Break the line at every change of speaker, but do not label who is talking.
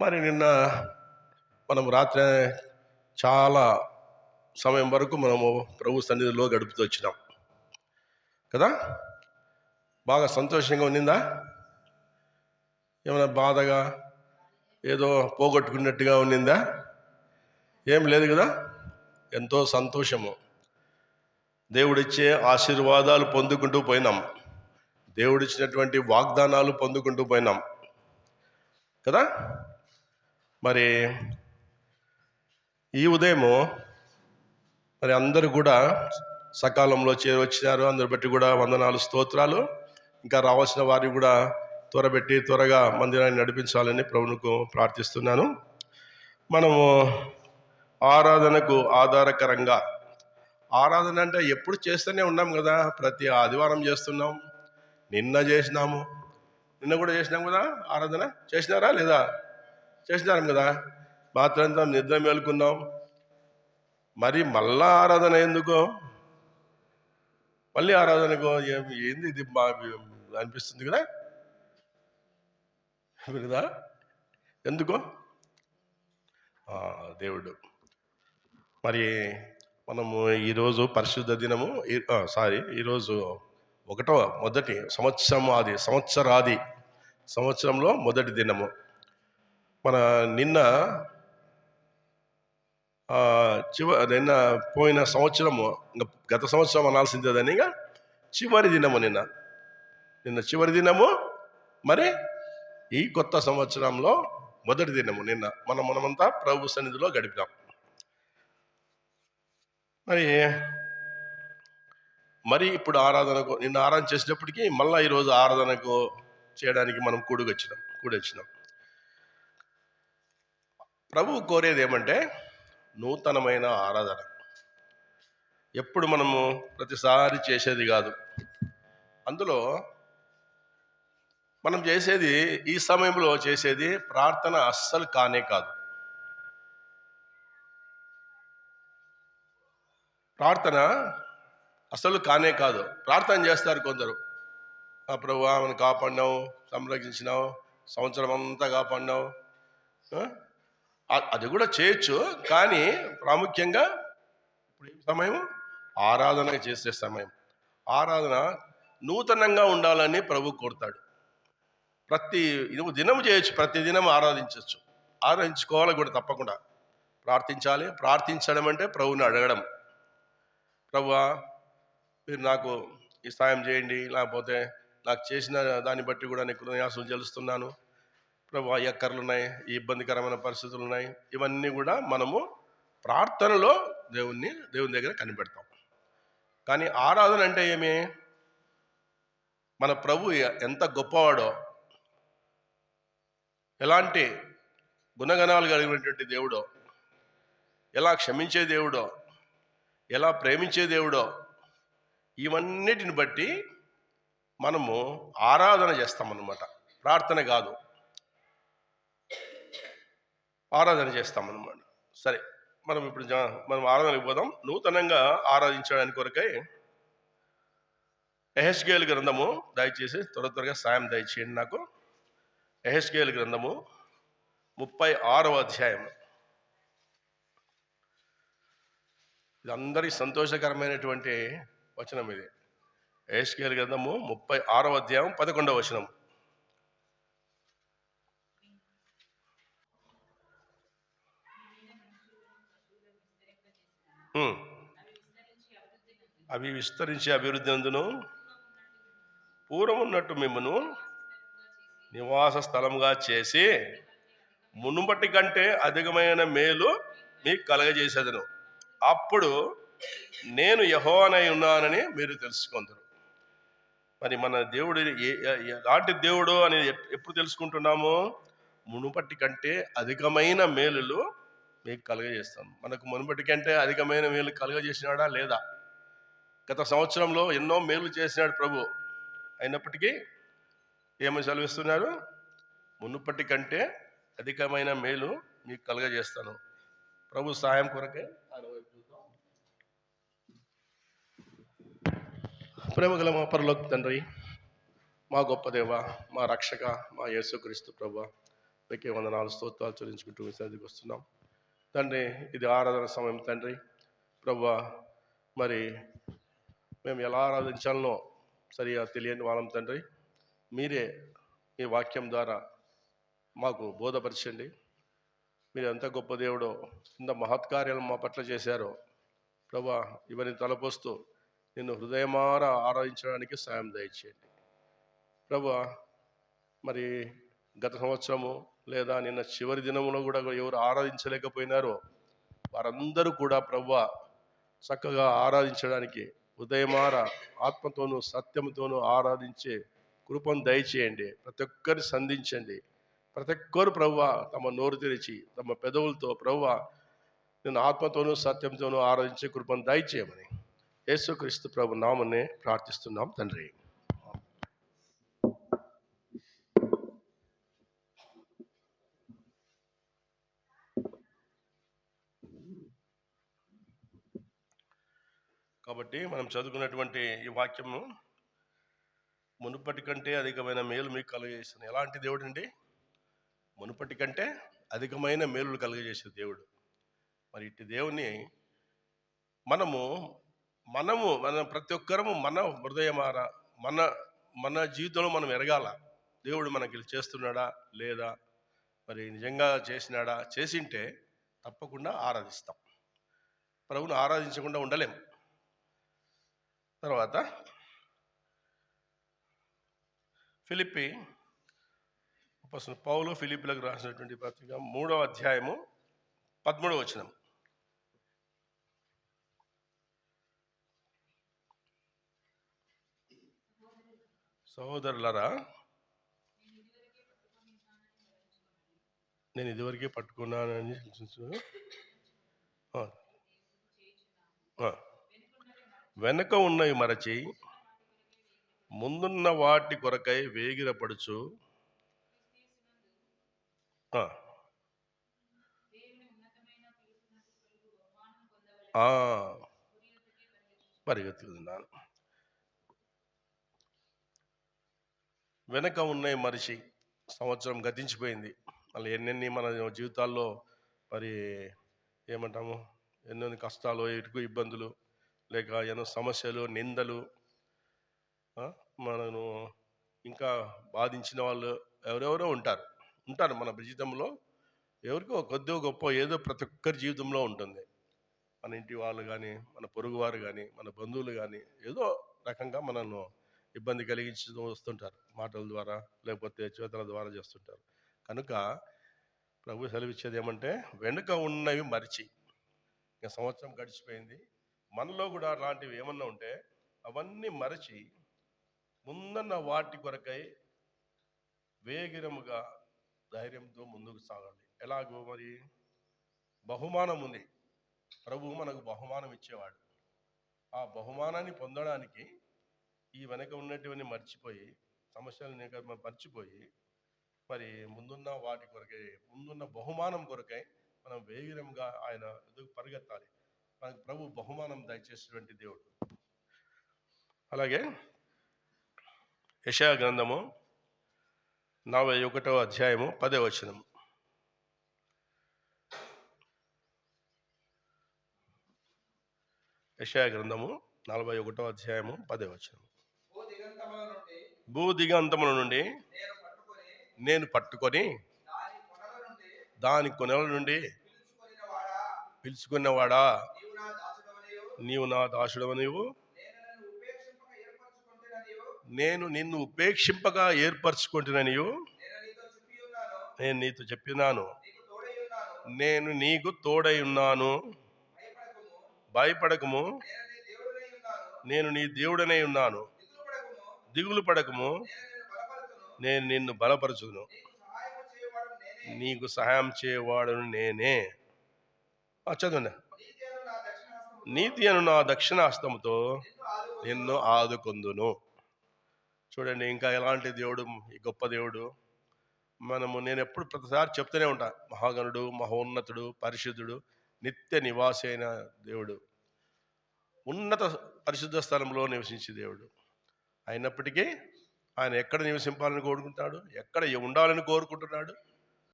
మరి నిన్న మనం రాత్రి చాలా సమయం వరకు మనము ప్రభు సన్నిధిలో గడుపుతూ వచ్చినాం కదా. బాగా సంతోషంగా ఉన్నిందా? ఏమైనా బాధగా ఏదో పోగొట్టుకున్నట్టుగా ఉన్నిందా? ఏం లేదు కదా. ఎంతో సంతోషము. దేవుడిచ్చే ఆశీర్వాదాలు పొందుకుంటూ పోయినాం, దేవుడిచ్చినటువంటి వాగ్దానాలు పొందుకుంటూ పోయినాం కదా. మరి ఈ ఉదయము మరి అందరూ కూడా సకాలంలో చేరొచ్చినారు. అందరు బట్టి కూడా వందనాలు, స్తోత్రాలు. ఇంకా రావాల్సిన వారికి కూడా త్వరగా మందిరాన్ని నడిపించాలని ప్రభువుకు ప్రార్థిస్తున్నాను. మనము ఆరాధనకు ఆధారకరంగా, ఆరాధన అంటే ఎప్పుడు చేస్తూనే ఉన్నాం కదా. ప్రతి ఆదివారం చేస్తున్నాం, నిన్న చేసినాము, నిన్న కూడా చేసినాం కదా. ఆరాధన చేసినారా లేదా? చేసినాం కదా. రాత్రంతా నిద్ర మేలుకున్నాం. మరి మళ్ళా ఆరాధన ఎందుకో, మళ్ళీ ఆరాధనకు ఏంది ఇది అనిపిస్తుంది కదా. కదా ఎందుకో దేవుడు. మరి మనము ఈరోజు పరిశుద్ధ దినము, ఈరోజు మొదటి సంవత్సరంలో మొదటి దినము. మన నిన్న పోయిన సంవత్సరము, గత సంవత్సరం అనాల్సిందేదని చివరి దినము నిన్న చివరి దినము. మరి ఈ కొత్త సంవత్సరంలో మొదటి దినము నిన్న మనమంతా ప్రభు సన్నిధిలో గడిపినాం. మరి ఇప్పుడు ఆరాధనకు, నిన్న ఆరాధన చేసినప్పటికీ మళ్ళీ ఈరోజు ఆరాధనకు చేయడానికి మనం కూడి వచ్చినాం. ప్రభువు కోరేది ఏమంటే నూతనమైన ఆరాధన. ఎప్పుడు మనము ప్రతిసారి చేసేది కాదు. అందులో మనం చేసేది, ఈ సమయంలో చేసేది ప్రార్థన అస్సలు కాదు. ప్రార్థన అసలు కాదు. ప్రార్థన చేస్తారు కొందరు, ప్రభువా మనం కాపాడినావు, సంరక్షించినావు, సంవత్సరం అంతా కాపాడినావు. అది కూడా చేయొచ్చు, కానీ ప్రాముఖ్యంగా ఇప్పుడు ఏ సమయం? ఆరాధన చేసే సమయం. ఆరాధన నూతనంగా ఉండాలని ప్రభు కోరుతాడు. ప్రతి దినం చేయొచ్చు, ప్రతి దినం ఆరాధించుకోవాలి కూడా. తప్పకుండా ప్రార్థించాలి. ప్రార్థించడం అంటే ప్రభువుని అడగడం. ప్రభువా మీరు నాకు ఈ సాయం చేయండి, లేకపోతే నాకు చేసిన దాన్ని బట్టి కూడా నీకు కృతజ్ఞతలు చెల్లిస్తున్నాను ప్రభువా, ఈ అక్కర్లున్నాయి, ఈ ఇబ్బందికరమైన పరిస్థితులు ఉన్నాయి, ఇవన్నీ కూడా మనము ప్రార్థనలో దేవుని దగ్గర కనిపెడతాం. కానీ ఆరాధన అంటే ఏమి? మన ప్రభు ఎంత గొప్పవాడో, ఎలాంటి గుణగణాలు కలిగినటువంటి దేవుడో, ఎలా క్షమించే దేవుడో, ఎలా ప్రేమించే దేవుడో, ఇవన్నిటిని బట్టి మనము ఆరాధన చేస్తామన్నమాట. ప్రార్థన కాదు, ఆరాధన చేస్తామన్నమాట. సరే, మనం ఇప్పుడు మనం ఆరాధనకు పోదాం. నూతనంగా ఆరాధించడానికి కొరకై యెహెజ్కేలు గ్రంథము, దయచేసి త్వరగా సాయం దయచేయండి నాకు. యెహెజ్కేలు గ్రంథము 36వ అధ్యాయం. ఇది అందరికీ సంతోషకరమైనటువంటి వచనం. ఇది యెహెజ్కేలు గ్రంథము 36వ అధ్యాయం 11వ వచనం. అవి విస్తరించి అభివృద్ధి అందును పూర్వం ఉన్నట్టు మిమ్మను నివాస స్థలంగా చేసి మునుపటి కంటే అధికమైన మేలు మీకు కలగజేసేదను. అప్పుడు నేను యెహోవానై ఉన్నానని మీరు తెలుసుకుంటారు. మరి మన దేవుడు ఎలాంటి దేవుడు అని ఎప్పుడు తెలుసుకుంటున్నాము? మునుపటి కంటే అధికమైన మేలులు మీకు కలుగజేస్తాం. మనకు మునుపటి కంటే అధికమైన మేలు కలుగజేసినాడా లేదా? గత సంవత్సరంలో ఎన్నో మేలు చేసినాడు ప్రభు. అయినప్పటికీ ఏమని సెలవిస్తున్నారు? మునుపటి కంటే అధికమైన మేలు మీకు కలుగజేస్తాను. ప్రభు సహాయం కొరకే. ప్రేమగల మా పరలోక తండ్రి, మా గొప్ప దేవ, మా రక్షక, మా యేసుక్రీస్తు ప్రభు, మీకే వందనాలు స్తోత్రాలు చెల్లించుకుంటూ మీ సన్నిధికి వస్తున్నాం తండ్రి. ఇది ఆరాధన సమయం తండ్రి. ప్రభువా, మరి మేము ఎలా ఆరాధించాలనో సరిగా తెలియని వాళ్ళం తండ్రి. మీరే ఈ వాక్యం ద్వారా మాకు బోధపరచండి. మీరు ఎంత గొప్ప దేవుడో, ఇంత మహత్కార్యాలు మా పట్ల చేశారో ప్రభువా, ఇవన్నీ తలపోస్తూ నిన్ను హృదయమారా ఆరాధించడానికి సాయం దయచేయండి ప్రభువా. మరి గత సంవత్సరము లేదా నిన్న చివరి దినంలో కూడా ఎవరు ఆరాధించలేకపోయినారో వారందరూ కూడా ప్రభువా చక్కగా ఆరాధించడానికి ఉదయమార ఆత్మతోనూ సత్యంతోనూ ఆరాధించే కృపను దయచేయండి. ప్రతి ఒక్కరిని సంధించండి. ప్రతి ఒక్కరు ప్రభువా తమ నోరు తెరిచి తమ పెదవులతో ప్రభువా నేను ఆత్మతోనూ సత్యంతోనూ ఆరాధించే కృపను దయచేయమని యేసుక్రీస్తు ప్రభు నామమునే ప్రార్థిస్తున్నాం తండ్రి. కాబట్టి మనం చదువుకున్నటువంటి ఈ వాక్యము మునుపటి కంటే అధికమైన మేలు మీకు కలుగజేస్తుంది. ఎలాంటి దేవుడు అండి? మునుపటి కంటే అధికమైన మేలులు కలుగజేసే దేవుడు. మరి ఇట్టి దేవుని మనం ప్రతి ఒక్కరము మన హృదయమార మన జీవితంలో మనం ఎరగాల. దేవుడు మనకి చేస్తున్నాడా లేదా, మరి నిజంగా చేసినాడా, చేసింటే తప్పకుండా ఆరాధిస్తాం. ప్రభువును ఆరాధించకుండా ఉండలేం. తర్వాత ఫిలిప్పి పౌలు ఫిలిప్పీలకు రాసినటువంటి పత్రిక 3వ అధ్యాయము 13వ వచనం. సహోదరులారా, నేను ఇదివరకే పట్టుకున్నానని వెనక ఉన్నవి మరచి ముందున్న వాటి కొరకై వేగిరపడుచు పరిగెత్తుతున్నాను. వెనక ఉన్నాయి మరిచి సంవత్సరం గతించిపోయింది. మళ్ళీ ఎన్నెన్ని మన జీవితాల్లో మరి ఏమంటాము, ఎన్నెన్ని కష్టాలు, ఇరుకు ఇబ్బందులు, లేక ఎన్నో సమస్యలు, నిందలు, మనను ఇంకా బాధించిన వాళ్ళు ఎవరెవరో ఉంటారు మన జీవితంలో. ఎవరికో కొద్దిగా గొప్ప ఏదో ప్రతి ఒక్కరి జీవితంలో ఉంటుంది. మన ఇంటి వాళ్ళు కానీ, మన పొరుగు వారు కానీ, మన బంధువులు కానీ ఏదో రకంగా మనను ఇబ్బంది కలిగించుతూ వస్తుంటారు. మాటల ద్వారా లేకపోతే చేతుల ద్వారా చేస్తుంటారు. కనుక ప్రభు సెలవిచ్చేది ఏమంటే, వెనుక ఉన్నవి మరిచి, ఇంకా సంవత్సరం గడిచిపోయింది, మనలో కూడా అలాంటివి ఏమన్నా ఉంటే అవన్నీ మరచి ముందన్న వాటి కొరకై వేగిరముగా ధైర్యంతో ముందుకు సాగాలి. ఎలాగో మరి బహుమానం ఉంది. ప్రభువు మనకు బహుమానం ఇచ్చేవాడు. ఆ బహుమానాన్ని పొందడానికి ఈ వెనక ఉన్నటువంటి మర్చిపోయి, సమస్యలను మర్చిపోయి, మరి ముందున్న వాటి కొరకై, ముందున్న బహుమానం కొరకై మనం వేగిరంగా ఆయన ఎదుగు పరిగెత్తాలి. మనకు ప్రభు బహుమానం దయచేసినటువంటి దేవుడు. అలాగే యెషయా గ్రంథము 41వ అధ్యాయము 10వ వచనం. యెషయా గ్రంథము 41వ అధ్యాయము 10వ వచనం. భూ దిగంతముల నుండి నేను పట్టుకొని దాని కొనల నుండి పిలుచుకున్నవాడా, నీవు నా దాసుడవనివు, నేను నిన్ను ఉపేక్షింపగా ఏర్పరచుకుంటున్నాను, నేను నీతో చెప్పినాను, నేను నీకు తోడై ఉన్నాను, భయపడకము, నేను నీ దేవుడనై ఉన్నాను, దిగులు పడకము, నేను నిన్ను బలపరచును, నీకు సహాయం చేయవాడును నేనే. చదవండి. నీతి అను నా దక్షిణ హస్తముతో నిన్ను ఆదుకొందును. చూడండి, ఇంకా ఎలాంటి దేవుడు ఈ గొప్ప దేవుడు. నేను ఎప్పుడు ప్రతిసారి చెప్తూనే ఉంటా, మహాగణుడు, మహోన్నతుడు, పరిశుద్ధుడు, నిత్య నివాసి అయిన దేవుడు, ఉన్నత పరిశుద్ధ స్థలంలో నివసించే దేవుడు. అయినప్పటికీ ఆయన ఎక్కడ నివసింపాలని కోరుకుంటాడు, ఎక్కడ ఉండాలని కోరుకుంటున్నాడు,